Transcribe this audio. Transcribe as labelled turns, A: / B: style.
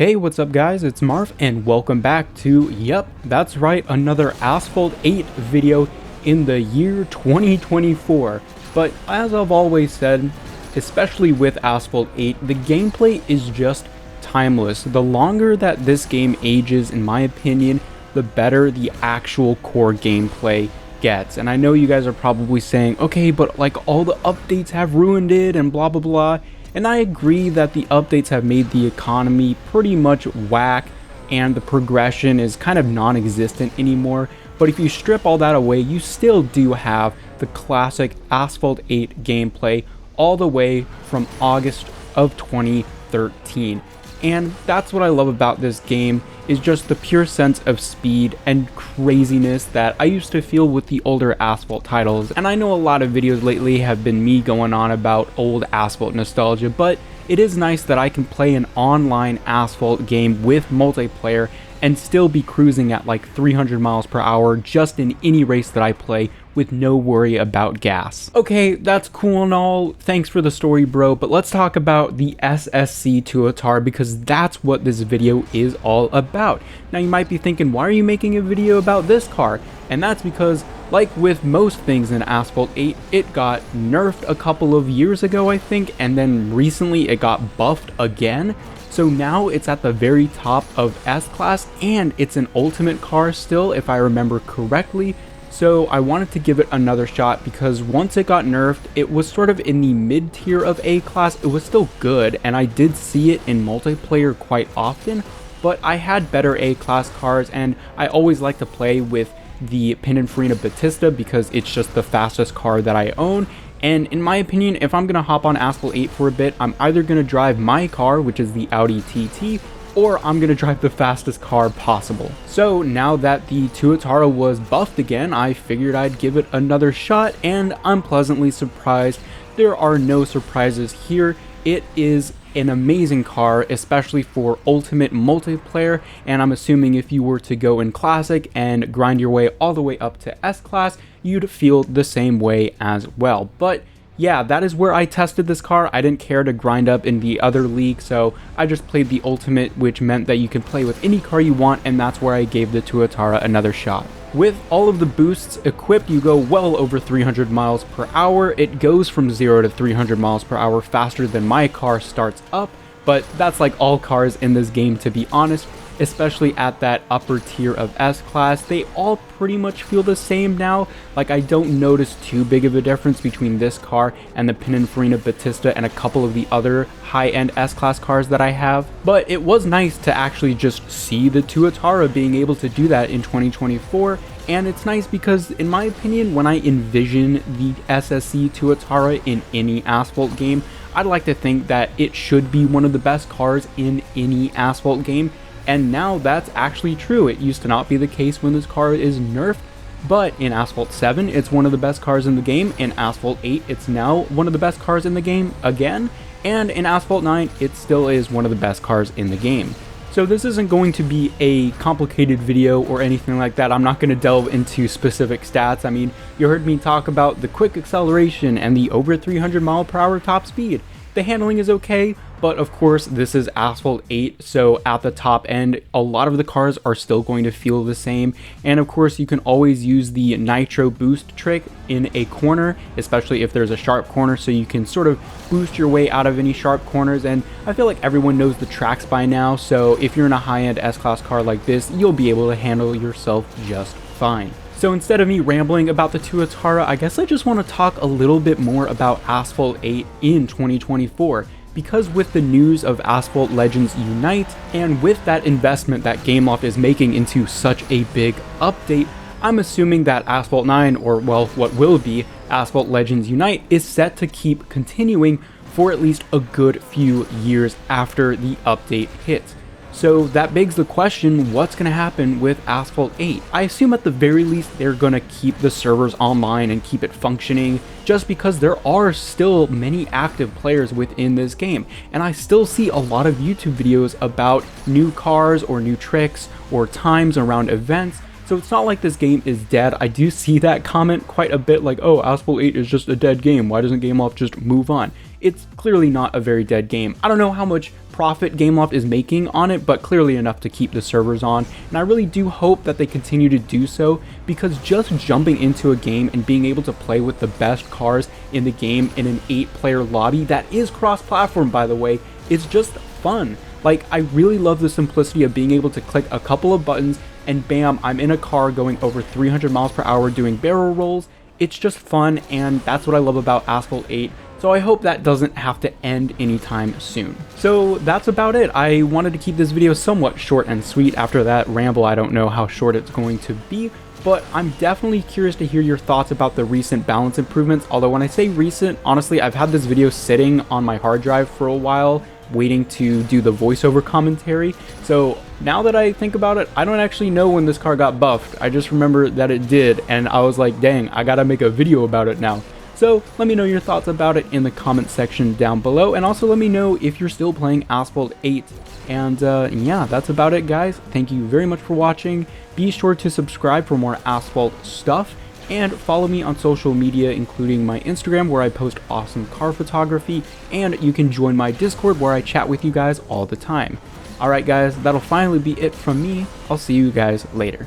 A: Hey, what's up guys, it's Marv and welcome back to, yep, that's right, another Asphalt 8 video in the year 2024. But as I've always said, especially with Asphalt 8, the gameplay is just timeless. The longer that this game ages, in my opinion, the better the actual core gameplay gets. And I know you guys are probably saying, okay, but like all the updates have ruined it and blah blah blah. And I agree that the updates have made the economy pretty much whack and the progression is kind of non-existent anymore. But if you strip all that away, you still do have the classic Asphalt 8 gameplay all the way from August of 2013. And that's what I love about this game, is just the pure sense of speed and craziness that I used to feel with the older Asphalt titles. And I know a lot of videos lately have been me going on about old Asphalt nostalgia, but it is nice that I can play an online Asphalt game with multiplayer and still be cruising at like 300 miles per hour just in any race that I play with no worry about gas. Okay, that's cool and all, thanks for the story bro, but let's talk about the SSC Tuatara because that's what this video is all about. Now you might be thinking, why are you making a video about this car? And that's because, like with most things in Asphalt 8, it got nerfed a couple of years ago I think, and then recently it got buffed again. So now it's at the very top of S-Class, and it's an ultimate car still, if I remember correctly. So I wanted to give it another shot because once it got nerfed, it was sort of in the mid-tier of A-Class. It was still good, and I did see it in multiplayer quite often, but I had better A-Class cars, and I always like to play with the Pininfarina Battista because it's just the fastest car that I own. And in my opinion, if I'm going to hop on Asphalt 8 for a bit, I'm either going to drive my car, which is the Audi TT, or I'm going to drive the fastest car possible. So now that the Tuatara was buffed again, I figured I'd give it another shot, and I'm pleasantly surprised. There are no surprises here. It is an amazing car, especially for ultimate multiplayer, and I'm assuming if you were to go in classic and grind your way all the way up to S-Class, you'd feel the same way as well. But yeah, that is where I tested this car. I didn't care to grind up in the other league, so I just played the ultimate, which meant that you can play with any car you want, and that's where I gave the Tuatara another shot. With all of the boosts equipped, you go well over 300 miles per hour. It goes from 0 to 300 miles per hour faster than my car starts up, but that's like all cars in this game, to be honest, especially at that upper tier of S-Class. They all pretty much feel the same now. Like, I don't notice too big of a difference between this car and the Pininfarina Battista and a couple of the other high-end S-Class cars that I have. But it was nice to actually just see the Tuatara being able to do that in 2024. And it's nice because, in my opinion, when I envision the SSC Tuatara in any Asphalt game, I'd like to think that it should be one of the best cars in any Asphalt game. And now that's actually true. It used to not be the case when this car is nerfed, but in Asphalt 7, it's one of the best cars in the game. In Asphalt 8, it's now one of the best cars in the game again. And in Asphalt 9, it still is one of the best cars in the game. So this isn't going to be a complicated video or anything like that. I'm not going to delve into specific stats. I mean, you heard me talk about the quick acceleration and the over 300 mile per hour top speed. The handling is okay, but of course this is Asphalt 8, so at the top end, a lot of the cars are still going to feel the same. And of course you can always use the nitro boost trick in a corner, especially if there's a sharp corner, so you can sort of boost your way out of any sharp corners. And I feel like everyone knows the tracks by now, so if you're in a high-end S-Class car like this, you'll be able to handle yourself just fine. So instead of me rambling about the Tuatara, I guess I just want to talk a little bit more about Asphalt 8 in 2024. Because with the news of Asphalt Legends Unite, and with that investment that Gameloft is making into such a big update, I'm assuming that Asphalt 9, or well, what will be Asphalt Legends Unite, is set to keep continuing for at least a good few years after the update hits. So that begs the question, what's going to happen with Asphalt 8? I assume at the very least they're going to keep the servers online and keep it functioning, just because there are still many active players within this game. And I still see a lot of YouTube videos about new cars or new tricks or times around events. So it's not like this game is dead. I do see that comment quite a bit, like, oh, Asphalt 8 is just a dead game. Why doesn't Gameloft just move on? It's clearly not a very dead game. I don't know how much profit Gameloft is making on it, but clearly enough to keep the servers on, and I really do hope that they continue to do so, because just jumping into a game and being able to play with the best cars in the game in an 8-player lobby that is cross-platform, by the way, is just fun. Like, I really love the simplicity of being able to click a couple of buttons and bam, I'm in a car going over 300 miles per hour doing barrel rolls. It's just fun, and that's what I love about Asphalt 8. So I hope that doesn't have to end anytime soon. So that's about it. I wanted to keep this video somewhat short and sweet. After that ramble, I don't know how short it's going to be, but I'm definitely curious to hear your thoughts about the recent balance improvements. Although when I say recent, honestly, I've had this video sitting on my hard drive for a while, waiting to do the voiceover commentary. So now that I think about it, I don't actually know when this car got buffed. I just remember that it did, and I was like, dang, I gotta make a video about it now. So let me know your thoughts about it in the comment section down below, and also let me know if you're still playing Asphalt 8. And yeah, that's about it, guys. Thank you very much for watching. Be sure to subscribe for more Asphalt stuff, and follow me on social media, including my Instagram, where I post awesome car photography, and you can join my Discord, where I chat with you guys all the time. Alright guys, that'll finally be it from me. I'll see you guys later.